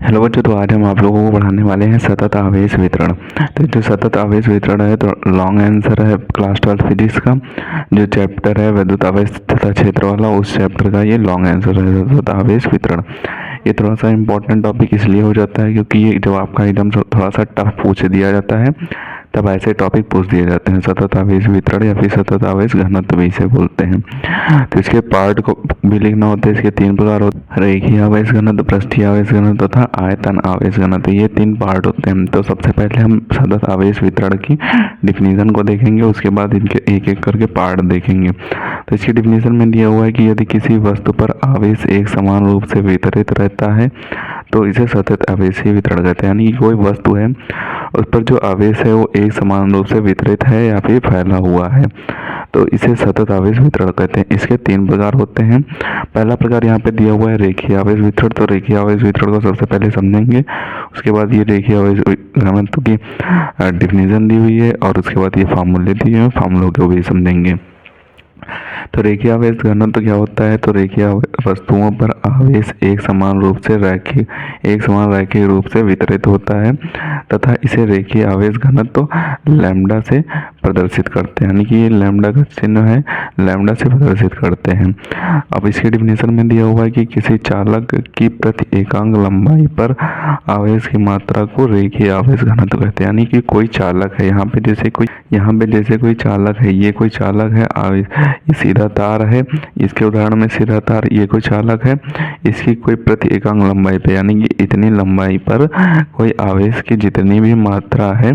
Hello बच्चों, तो आज हम आप लोगों को पढ़ाने वाले हैं सतत आवेश वितरण। तो जो सतत आवेश वितरण है तो लॉन्ग आंसर है क्लास 12 फिजिक्स का। जो चैप्टर है विद्युत आवेश तथा क्षेत्र वाला, उस चैप्टर का ये लॉन्ग आंसर है सतत आवेश वितरण। ये थोड़ा सा इंपॉर्टेंट टॉपिक इसलिए हो जाता है क्योंकि ये जब आपका एकदम थोड़ा सा टफ पूछ दिया जाता है तब ऐसे टॉपिक पूछ दिए जाते हैं। सतत आवेश वितरण या फिर सतत आवेश घनत्व भी इसे बोलते हैं। तो इसके पार्ट को भी लिखना होता है। इसके 3 प्रकार होते हैं: रेखीय आवेश घनत्व, पृष्ठीय आवेश घनत्व तथा आयतन आवेश घनत्व। ये 3 पार्ट होते हैं। तो सबसे पहले हम सतत आवेश वितरण की डिफिनीशन को देखेंगे, उसके बाद इनके एक एक करके पार्ट देखेंगे। तो इसकी डिफिनीशन में दिया हुआ है कि यदि किसी वस्तु पर आवेश एक समान रूप से वितरित रहता है तो इसे सतत आवेशीय वितरण कहते हैं। यानी कि कोई वस्तु है, उस पर जो आवेश है वो एक समान रूप से वितरित है या फिर फैला हुआ है, तो इसे सतत आवेश वितरण कहते हैं। इसके 3 प्रकार होते हैं। पहला प्रकार यहाँ पे दिया हुआ है रेखीय आवेश वितरण। तो रेखीय आवेश वितरण को सबसे पहले समझेंगे, उसके बाद ये रेखीय आवेश घनत्व की डिफिनीशन दी हुई है और उसके बाद ये फार्मूले दिए हैं, फार्मूलों को भी समझेंगे। तो रेखीय आवेश घनत्व क्या होता है? तो रेखीय वस्तुओं पर आवेश एक समान रैखिक रूप से वितरित होता है तथा इसे रेखीय आवेश घनत्व लैम्डा से प्रदर्शित करते हैं। यानी कि ये लैम्डा का चिन्ह है, लैम्डा से प्रदर्शित करते हैं। अब इसकी डिफिनेशन में दिया हुआ है कि किसी चालक की प्रति एकांक लंबाई पर आवेश की मात्रा को रेखीय आवेश घनत्व कहते हैं। यानी कि कोई चालक है, यहाँ पे जैसे कोई चालक है, ये कोई चालक है, आवेश ये सीधा तार है, इसके उदाहरण में सीधा तार, ये कोई चालक है, इसकी कोई प्रति एकांक लंबाई पे यानी कि इतनी लंबाई पर कोई आवेश की जितनी भी मात्रा है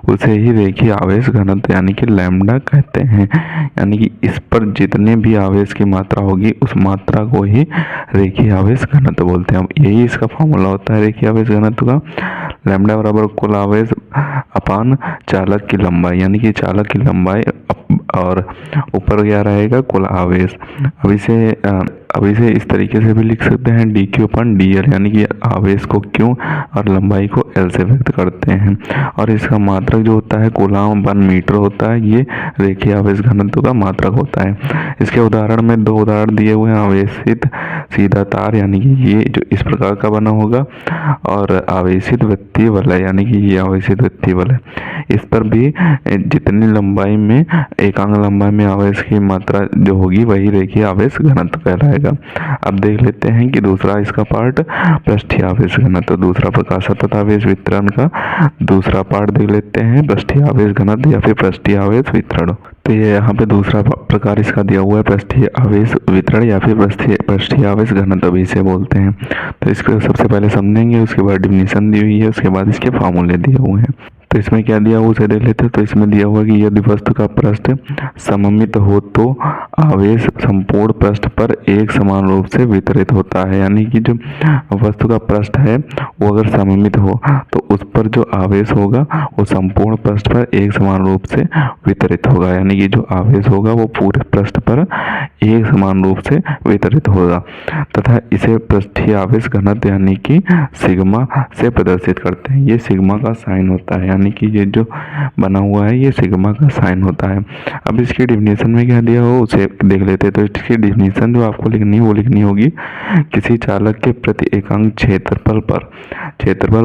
उसे ही रेखीय आवेश घनत्व यानी कि लैम्डा कहते हैं। यानी कि इस पर जितने भी आवेश की मात्रा होगी उस मात्रा को ही रेखीय आवेश घनत्व बोलते हैं। यही इसका फॉर्मूला होता है रेखीय आवेश घनत्व का, लैम्डा बराबर कुल आवेश अपान चालक की लंबाई। यानी कि चालक की लंबाई और ऊपर क्या रहेगा? कुल आवेश। अब इसे इस तरीके से भी लिख सकते हैं dq अपन dl, यानी कि आवेश को q और लंबाई को l से व्यक्त करते हैं। और इसका मात्रक जो होता है कूलाम वन मीटर होता है, ये रेखीय आवेश घनत्व का मात्रक होता है। इसके उदाहरण में 2 उदाहरण दिए हुए हैं। आवेशित सीधा तार यानी कि ये जो इस प्रकार का बना होगा, और आवेशित वृत्तीय वलय यानी कि ये आवेशित वृत्तीय वलय। इस पर भी जितनी लंबाई में एकांक लंबाई में आवेश की मात्रा जो होगी वही रेखीय आवेश घनत्व कहलाएगा। अब देख लेते हैं कि दूसरा इसका पार्ट पृष्ठीय आवेश घनत्व। दूसरा प्रकार सतत आवेश वितरण का दूसरा पार्ट देख लेते हैं, पृष्ठीय आवेश घनत्व या फिर पृष्ठीय आवेश वितरण। तो ये यहाँ पे दूसरा प्रकार इसका दिया हुआ है पृष्ठीय आवेश वितरण या फिर पृष्ठीय आवेश घनत्व भी इसे बोलते हैं। तो इसको सबसे पहले समझेंगे, उसके बाद डिफिनीशन दी हुई है, उसके बाद इसके फार्मूले दिए हुए हैं। तो इसमें क्या दिया हुआ उसे देख लेते हैं। तो इसमें दिया हुआ कि यदि वस्तु का पृष्ठ सममित हो तो आवेश संपूर्ण पृष्ठ पर एक समान रूप से वितरित होता है। यानी कि जो वस्तु का पृष्ठ है वो अगर सममित हो तो उस पर जो आवेश होगा वो संपूर्ण पृष्ठ पर एक समान रूप से वितरित होगा। यानी कि जो आवेश होगा वो पूरे पृष्ठ पर एक समान रूप से वितरित होगा तथा इसे पृष्ठीय आवेश घनत्व यानी कि सिग्मा से प्रदर्शित करते हैं। ये सिग्मा का साइन होता है, यानी कि ये जो बना हुआ है ये सिग्मा का साइन होता है। अब इसकी डिफिनीशन में क्या दिया हो उसे देख लेते हैं। तो इसकी डिफिनीशन जो आपको लिखनी है वो लिखनी होगी, किसी चालक के प्रति एकांक क्षेत्रफल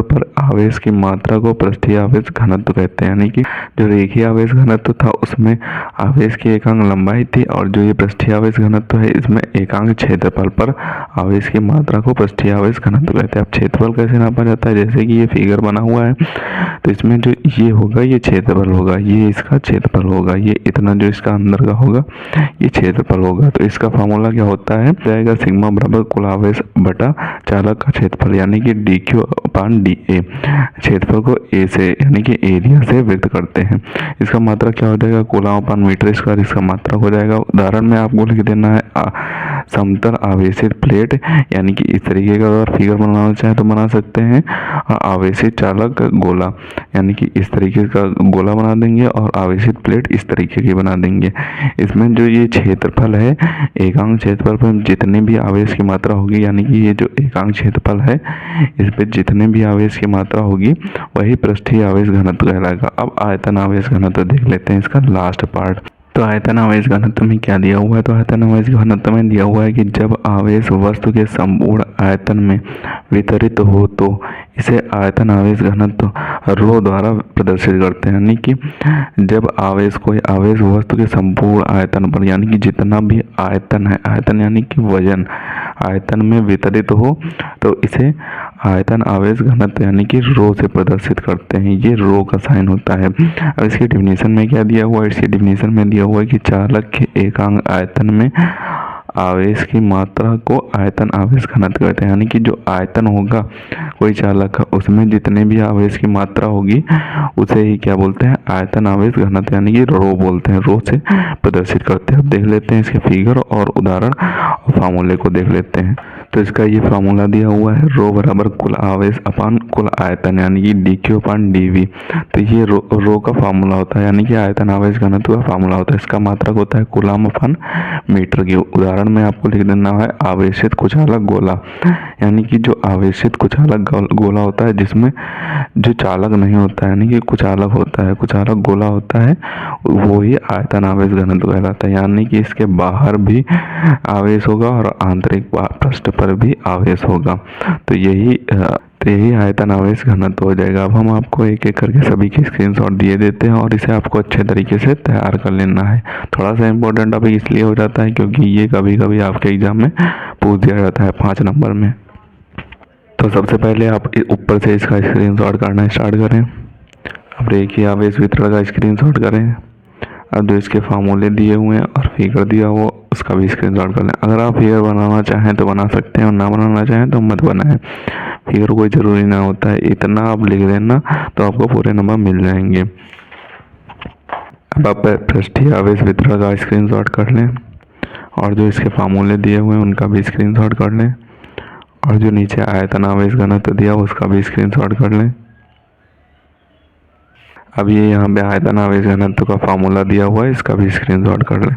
पर आवेश की मात्रा को पृष्ठीय आवेश घनत्व कहते हैं। यानी कि जो रेखीय आवेश घनत्व था उसमें आवेश की एकांक लंबाई थी, और जो ये पृष्ठीय आवेश घनत्व है इसमें एकांक क्षेत्रफल पर आवेश की मात्रा को पृष्ठीय आवेश घनत्व कहते हैं। अब क्षेत्रफल कैसे नापा जाता है? जैसे कि ये फिगर बना हुआ है, तो इसमें जो ये होगा ये क्षेत्रफल होगा, ये इसका क्षेत्रफल होगा, ये इतना जो इसका अंदर का होगा ये क्षेत्रफल होगा। तो इसका फार्मूला क्या होता है? जाएगा सिग्मा बराबर कुल आवेश बटा चालक का क्षेत्रफल यानी कि dq अपान dA। क्षेत्रफल को a से यानी कि एरिया से व्यक्त करते हैं। इसका मात्रा क्या हो जाएगा? कूलाम अपान मीटर स्क्वायर इसका मात्रक हो जाएगा। उदाहरण में आपको लिख देना है समतल आवेशित प्लेट, यानी कि इस तरीके का अगर फिगर बनाना चाहे तो बना सकते हैं। आवेशित चालक गोला यानी कि इस तरीके का गोला बना देंगे और आवेशित प्लेट इस तरीके की बना देंगे। इसमें जो ये क्षेत्रफल है, एकांक क्षेत्रफल पर जितने भी आवेश की मात्रा होगी, यानी कि ये जो एकांक क्षेत्रफल है इस पे जितने भी आवेश की मात्रा होगी वही पृष्ठीय आवेश घनत्व कहलाएगा। अब आयतन आवेश घनत्व देख लेते हैं, इसका लास्ट पार्ट। तो आयतन आवेश घनत्व में क्या दिया हुआ है? तो आयतन आवेश घनत्व में दिया हुआ है कि जब आवेश वस्तु के संपूर्ण आयतन में वितरित हो तो इसे आयतन आवेश घनत्व रो द्वारा प्रदर्शित करते हैं। यानी कि जब कोई आवेश वस्तु के संपूर्ण आयतन पर, यानी कि जितना भी आयतन है, आयतन यानी कि वजन, आयतन में वितरित हो तो इसे आयतन आवेश घनत्व यानी कि रो से प्रदर्शित करते हैं। ये रो का साइन होता है। अब इसकी डिफिनीशन में क्या दिया हुआ है? इसकी डिफिनीशन में दिया हुआ है कि चालक के एकांक आयतन में आवेश की मात्रा को आयतन आवेश घनत्व कहते हैं। यानी कि जो आयतन होगा कोई चालक का, उसमें जितने भी आवेश की मात्रा होगी उसे ही क्या बोलते हैं? आयतन आवेश घनत्व यानी कि रो बोलते हैं। रो से प्रदर्शित करते हैं। अब देख लेते हैं इसके फिगर और उदाहरण और फार्मूले को देख लेते हैं। तो इसका ये फार्मूला दिया हुआ है, रो बराबर कुल आवेश अपान कुल आयतन यानी कि dq अपान dv। तो ये रो का फार्मूला होता है, यानी कि आयतन आवेश घनत्व का फार्मूला होता है। इसका मात्रक होता है कूलम अपान मीटर की। उदाहरण में आपको लिख देना है आवेशित कुचालक गोला, यानी कि जो आवेशित कुचालक गोला होता है जिसमें जो चालक नहीं होता है, यानी कि कुचालक होता है, कुचालक गोला होता है, वो ही आयतन आवेश घनत्व कहलाता है। यानी कि इसके बाहर भी आवेश होगा और आंतरिक पृष्ठ पर भी आवेश होगा। तो यही आयतन आवेश घनत्व हो जाएगा। अब हम आपको एक एक करके सभी के स्क्रीनशॉट दिए देते हैं और इसे आपको अच्छे तरीके से तैयार कर लेना है। थोड़ा सा इम्पोर्टेंट टॉपिक इसलिए हो जाता है क्योंकि ये कभी कभी आपके एग्जाम में पूछ दिया जाता है 5 नंबर में। तो सबसे पहले आप ऊपर से इसका स्क्रीनशॉट करना स्टार्ट करें। अब देखिए आवेश वितरण का स्क्रीनशॉट करें। अब जो इसके फार्मूले दिए हुए हैं और फिगर दिया हुआ उसका भी स्क्रीनशॉट कर लें। अगर आप फिगर बनाना चाहें तो बना सकते हैं और ना बनाना चाहें तो मत बनाएं। फिगर कोई ज़रूरी ना होता है, इतना आप लिख देना तो आपको पूरे नंबर मिल जाएंगे। अब आप पृष्ठीय आवेश वितरण का स्क्रीनशॉट कर लें और जो इसके फार्मूले दिए हुए हैं उनका भी स्क्रीनशॉट कर लें और जो नीचे आयतन आवेश घनत्व दिया उसका भी स्क्रीनशॉट कर लें। अब ये यहाँ पे आयतन आवेश घनत्व का फार्मूला दिया हुआ है, इसका भी स्क्रीनशॉट कर लें।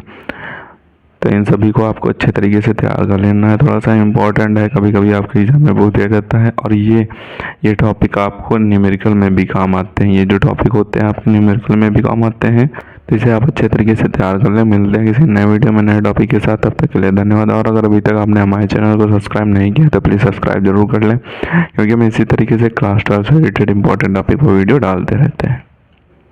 तो इन सभी को आपको अच्छे तरीके से तैयार कर लेना है। थोड़ा सा इम्पोर्टेंट है, कभी कभी आपके एग्जाम में बहुत दिया जाता है और ये टॉपिक आपको न्यूमेरिकल में भी काम आते हैं। ये जो टॉपिक होते हैं आपको न्यूमेरिकल में भी काम आते हैं, तो इसे आप अच्छे तरीके से तैयार कर लें। मिलते हैं किसी नए वीडियो में नए टॉपिक के साथ, तब तक के लिए धन्यवाद। और अगर अभी तक आपने हमारे चैनल को सब्सक्राइब नहीं किया तो प्लीज़ सब्सक्राइब जरूर कर लें, क्योंकि हम इसी तरीके से क्लास 12 से रिलेटेड इंपॉर्टेंट टॉपिक पर वीडियो डालते रहते हैं।